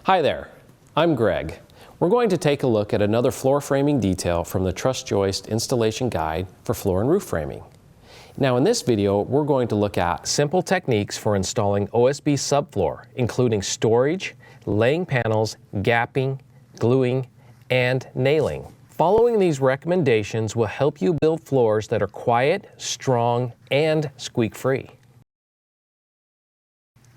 Hi there, I'm Greg. We're going to take a look at another floor framing detail from the Truss Joist Installation Guide for Floor and Roof Framing. Now in this video, we're going to look at simple techniques for installing OSB subfloor, including storage, laying panels, gapping, gluing, and nailing. Following these recommendations will help you build floors that are quiet, strong, and squeak-free.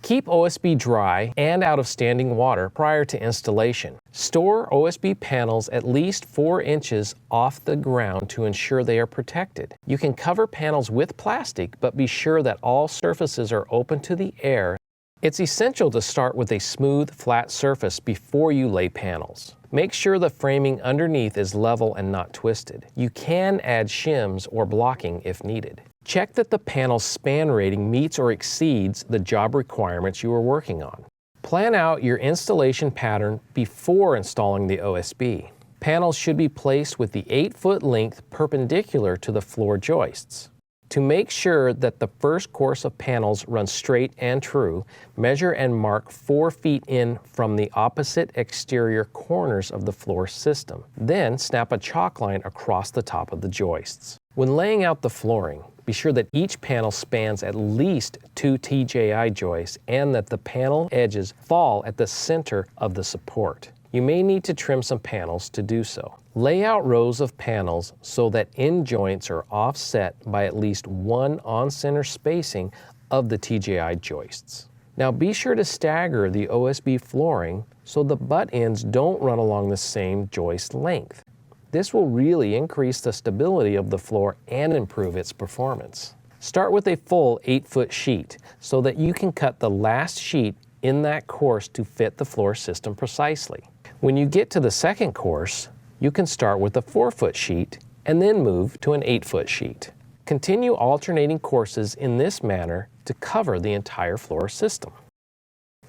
Keep OSB dry and out of standing water prior to installation. Store OSB panels at least 4 inches off the ground to ensure they are protected. You can cover panels with plastic, but be sure that all surfaces are open to the air. It's essential to start with a smooth, flat surface before you lay panels. Make sure the framing underneath is level and not twisted. You can add shims or blocking if needed. Check that the panel's span rating meets or exceeds the job requirements you are working on. Plan out your installation pattern before installing the OSB. Panels should be placed with the 8-foot length perpendicular to the floor joists. To make sure that the first course of panels runs straight and true, measure and mark 4 feet in from the opposite exterior corners of the floor system. Then snap a chalk line across the top of the joists. When laying out the flooring, be sure that each panel spans at least 2 TJI joists and that the panel edges fall at the center of the support. You may need to trim some panels to do so. Lay out rows of panels so that end joints are offset by at least 1 on-center spacing of the TJI joists. Now be sure to stagger the OSB flooring so the butt ends don't run along the same joist length. This will really increase the stability of the floor and improve its performance. Start with a full 8-foot sheet so that you can cut the last sheet in that course to fit the floor system precisely. When you get to the second course, you can start with a 4-foot sheet and then move to an 8-foot sheet. Continue alternating courses in this manner to cover the entire floor system.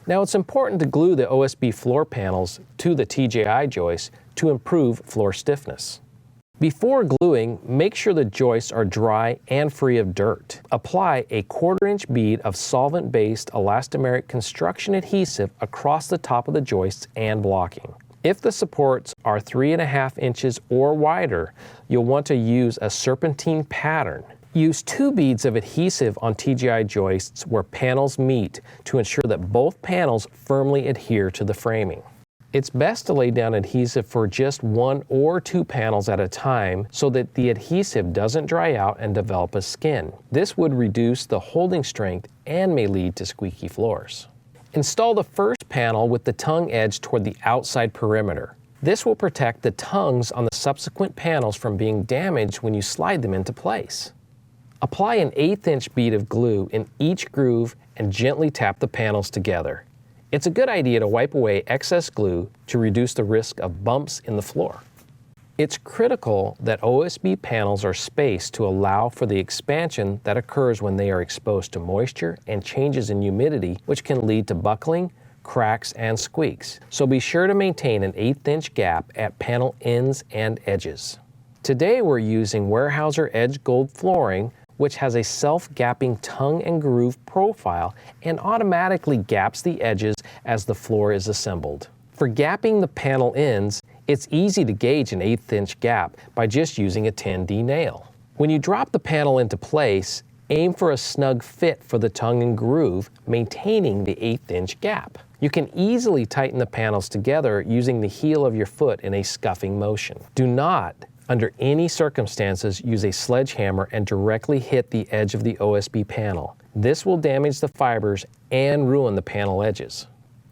Now it's important to glue the OSB floor panels to the TJI joists to improve floor stiffness. Before gluing, make sure the joists are dry and free of dirt. Apply a 1/4-inch bead of solvent-based elastomeric construction adhesive across the top of the joists and blocking. If the supports are 3.5 inches or wider, you'll want to use a serpentine pattern. Use 2 beads of adhesive on TJI joists where panels meet to ensure that both panels firmly adhere to the framing. It's best to lay down adhesive for just 1 or 2 panels at a time so that the adhesive doesn't dry out and develop a skin. This would reduce the holding strength and may lead to squeaky floors. Install the first panel with the tongue edge toward the outside perimeter. This will protect the tongues on the subsequent panels from being damaged when you slide them into place. Apply an 1/8-inch bead of glue in each groove and gently tap the panels together. It's a good idea to wipe away excess glue to reduce the risk of bumps in the floor. It's critical that OSB panels are spaced to allow for the expansion that occurs when they are exposed to moisture and changes in humidity, which can lead to buckling, cracks, and squeaks. So be sure to maintain an 1/8-inch gap at panel ends and edges. Today we're using Weyerhaeuser Edge Gold flooring, which has a self-gapping tongue and groove profile and automatically gaps the edges as the floor is assembled. For gapping the panel ends, it's easy to gauge an 1/8-inch gap by just using a 10D nail. When you drop the panel into place, aim for a snug fit for the tongue and groove, maintaining the 1/8-inch gap. You can easily tighten the panels together using the heel of your foot in a scuffing motion. Do not, under any circumstances, use a sledgehammer and directly hit the edge of the OSB panel. This will damage the fibers and ruin the panel edges.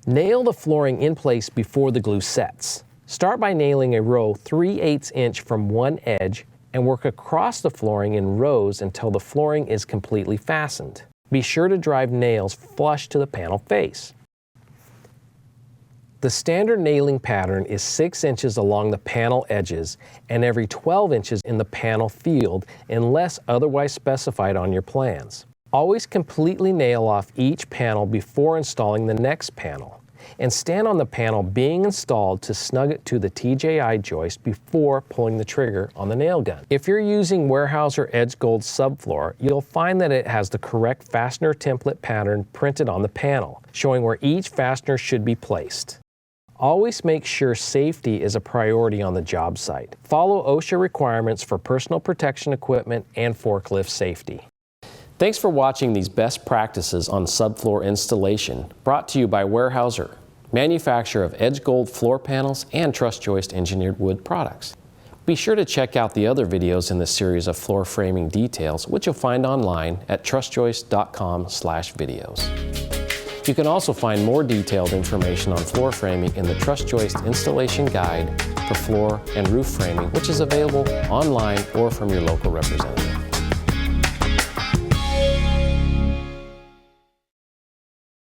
Nail the flooring in place before the glue sets. Start by nailing a row 3/8 inch from one edge and work across the flooring in rows until the flooring is completely fastened. Be sure to drive nails flush to the panel face. The standard nailing pattern is 6 inches along the panel edges and every 12 inches in the panel field unless otherwise specified on your plans. Always completely nail off each panel before installing the next panel, and stand on the panel being installed to snug it to the TJI joist before pulling the trigger on the nail gun. If you're using Weyerhaeuser Edge Gold subfloor, you'll find that it has the correct fastener template pattern printed on the panel, showing where each fastener should be placed. Always make sure safety is a priority on the job site. Follow OSHA requirements for personal protection equipment and forklift safety. Thanks for watching these best practices on subfloor installation, brought to you by Weyerhaeuser, manufacturer of edge gold floor panels and truss joist engineered wood products. Be sure to check out the other videos in this series of floor framing details, which you'll find online at trussjoist.com/videos. You can also find more detailed information on floor framing in the Truss Joist Installation Guide for floor and roof framing, which is available online or from your local representative.